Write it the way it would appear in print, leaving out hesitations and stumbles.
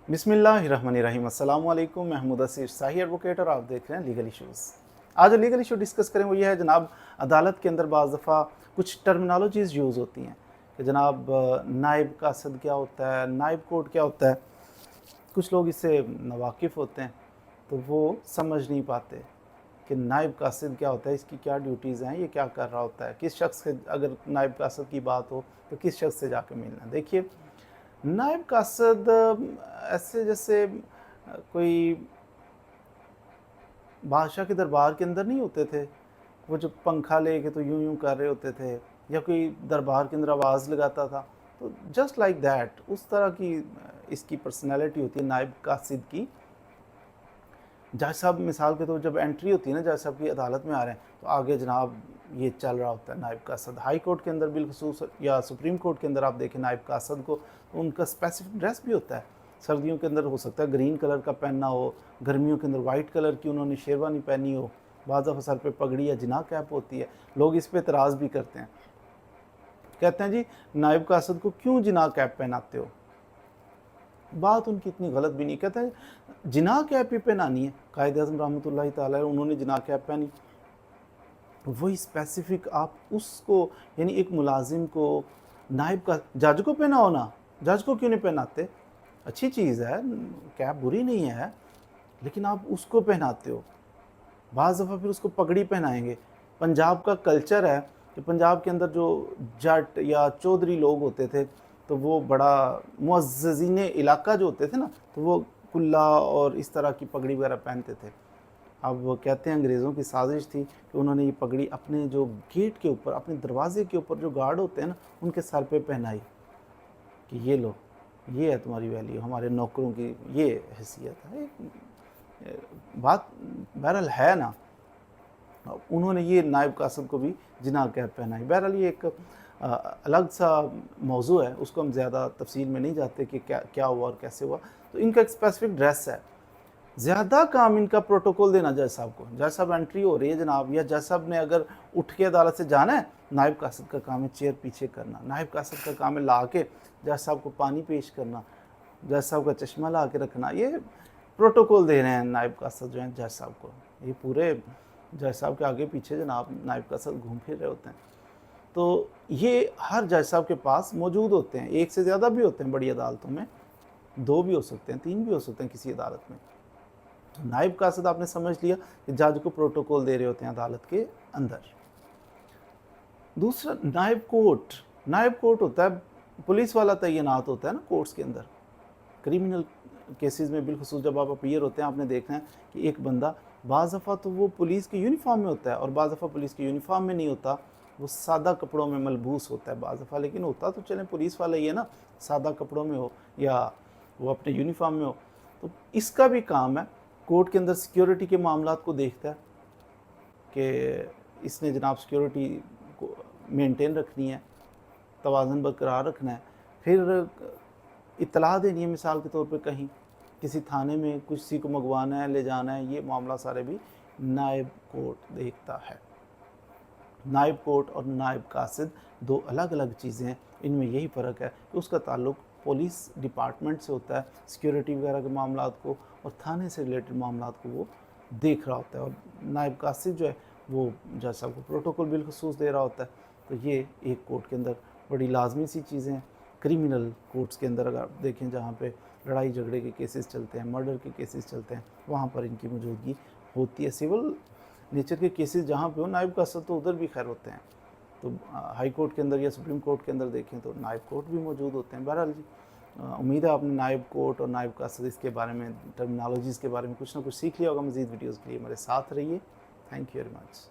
बिस्मिल्लाहिर्रहमानिर्रहीम। अस्सलाम वालेकुम। महमूद असीर शाही एडवोकेट और आप देख रहे हैं लीगल इश्यूज़। आज जो लीगल इशू डिस्कस करें वो ये है जनाब, अदालत के अंदर बाज़ दफ़ा कुछ टर्मिनोलॉजीज़ यूज़ होती हैं कि जनाब नायब कासद क्या होता है, नायब कोर्ट क्या होता है। कुछ लोग इससे नावाकिफ़ होते हैं तो वो समझ नहीं पाते कि नायब कासिद क्या होता है, इसकी क्या ड्यूटीज़ हैं, ये क्या कर रहा होता है, किस शख्स से अगर नायब कासिद की बात हो तो किस शख्स से जाकर मिलना। देखिए, नायब कासिद ऐसे जैसे कोई बादशाह के दरबार के अंदर नहीं होते थे, वो जो पंखा लेके तो यूं यूं कर रहे होते थे, या कोई दरबार के अंदर आवाज़ लगाता था, तो जस्ट लाइक दैट उस तरह की इसकी पर्सनैलिटी होती है नायब कासिद की। जज साहब मिसाल के तौर जब एंट्री होती है ना, जज साहब की अदालत में आ रहे हैं तो आगे जनाब ये चल रहा होता है नायब कासद। हाई कोर्ट के अंदर बिलखसूस या सुप्रीम कोर्ट के अंदर आप देखें नायब कासद को, तो उनका स्पेसिफिक ड्रेस भी होता है। सर्दियों के अंदर हो सकता है ग्रीन कलर का पहनना हो, गर्मियों के अंदर वाइट कलर की उन्होंने शेरवानी पहनी हो, बाज़ दफ़ा सर पे पगड़ी या जिना कैप होती है। लोग इस पर एतराज़ भी करते हैं, कहते हैं जी नायब कासद को क्यों जिना कैप पहनाते हो। बात उनकी इतनी गलत भी नहीं, कहते हैं जिना कैप ही पहनानी है। कायद आज़म रहमतुल्लाहि तआला उन्होंने जिना कैप पहनी, वही स्पेसिफिक आप उसको, यानी एक मुलाजिम को नायब का, जज को पहना हो ना, जज को क्यों नहीं पहनाते। अच्छी चीज़ है, कैप बुरी नहीं है, लेकिन आप उसको पहनाते हो। बाज़ दफ़ा फिर उसको पगड़ी पहनाएंगे। पंजाब का कल्चर है कि पंजाब के अंदर जो जट या चौधरी लोग होते थे तो वो बड़ा मुअज़्ज़ज़ीन इलाका जो होते थे ना, तो वो कुल्ला और इस तरह की पगड़ी वगैरह पहनते थे। अब वो कहते हैं अंग्रेज़ों की साजिश थी कि उन्होंने ये पगड़ी अपने जो गेट के ऊपर, अपने दरवाजे के ऊपर जो गार्ड होते हैं ना, उनके सर पे पहनाई कि ये लो, ये है तुम्हारी वैल्यू, हमारे नौकरों की ये हैसियत है। बात बहरहाल है ना, उन्होंने ये नायब कासद को भी जिना कैप पहनाई। बहरहाल ये एक अलग सा मौजू है, उसको हम ज़्यादा तफसील में नहीं जाते कि क्या क्या हुआ और कैसे हुआ। तो इनका एक स्पेसिफिक ड्रेस है। ज़्यादा काम इनका प्रोटोकॉल देना जज साहब को। जज साहब एंट्री हो रही है जनाब, या जज साहब ने अगर उठ के अदालत से जाना है, नायब कासद का काम है चेयर पीछे करना, नायब कासद का काम है ला के जज साहब को पानी पेश करना, जज साहब का चश्मा ला के रखना। ये प्रोटोकॉल दे रहे हैं नायब कासद जो हैं जज साहब को। ये पूरे जज साहब के आगे पीछे जनाब नायब कासद घूम फिर रहे होते हैं। तो ये हर जज साहब के पास मौजूद होते हैं, एक से ज़्यादा भी होते हैं बड़ी अदालतों में, 2 भी हो सकते हैं, 3 भी हो सकते हैं किसी अदालत में। नायब कासद आपने समझ लिया कि जज को प्रोटोकॉल दे रहे होते हैं अदालत के अंदर। दूसरा नायब कोर्ट। नायब कोर्ट होता है पुलिस वाला तैनात होता है ना कोर्ट्स के अंदर। क्रिमिनल केसेस में बिलखुसूस जब आप अपीयर होते हैं, आपने देखना है कि एक बंदा बाज़ दफ़ा तो वो पुलिस की यूनिफॉर्म में होता है और बाज़ दफ़ा पुलिस की यूनिफॉर्म में नहीं होता, वो सादा कपड़ों में मलबूस होता है बाज़ दफ़ा, लेकिन होता तो चलें पुलिस वाला ही है ना, सादा कपड़ों में हो या वो अपने यूनिफॉर्म में हो। तो इसका भी काम है कोर्ट के अंदर सिक्योरिटी के मामलात को देखता है कि इसने जनाब सिक्योरिटी को मेंटेन रखनी है, तवाज़ुन बरकरार रखना है। फिर इत्तला देनी है, मिसाल के तौर पे कहीं किसी थाने में किसी को मंगवाना है, ले जाना है, ये मामला सारे भी नायब कोर्ट देखता है। नायब कोर्ट और नायब कासिद दो अलग अलग चीज़ें हैं, इनमें यही फ़र्क है कि उसका ताल्लुक़ पुलिस डिपार्टमेंट से होता है, सिक्योरिटी वगैरह के मामलात को, और थाने से रिलेटेड मामलात को वो देख रहा होता है, और नायब कासिद जो है वो जज साहब को प्रोटोकॉल बिलखसूस दे रहा होता है। तो ये एक कोर्ट के अंदर बड़ी लाजमी सी चीज़ें हैं। क्रिमिनल कोर्ट्स के अंदर अगर आप देखें, जहाँ पे लड़ाई झगड़े के केसेस चलते हैं, मर्डर के केसेस चलते हैं, वहाँ पर इनकी मौजूदगी होती है। सिविल नेचर के केसेस जहाँ पे हो, नायब कासद तो उधर भी खैर होते हैं। तो हाई कोर्ट के अंदर या सुप्रीम कोर्ट के अंदर देखें तो नायब कोर्ट भी मौजूद होते हैं। बहरहाल जी, उम्मीद है आपने नायब कोर्ट और नायब कासद इसके बारे में, टर्मिनोलॉजीज़ के बारे में कुछ ना कुछ सीख लिया होगा। मज़ीद वीडियोज़ के लिए मेरे साथ रहिए। Thank you very much.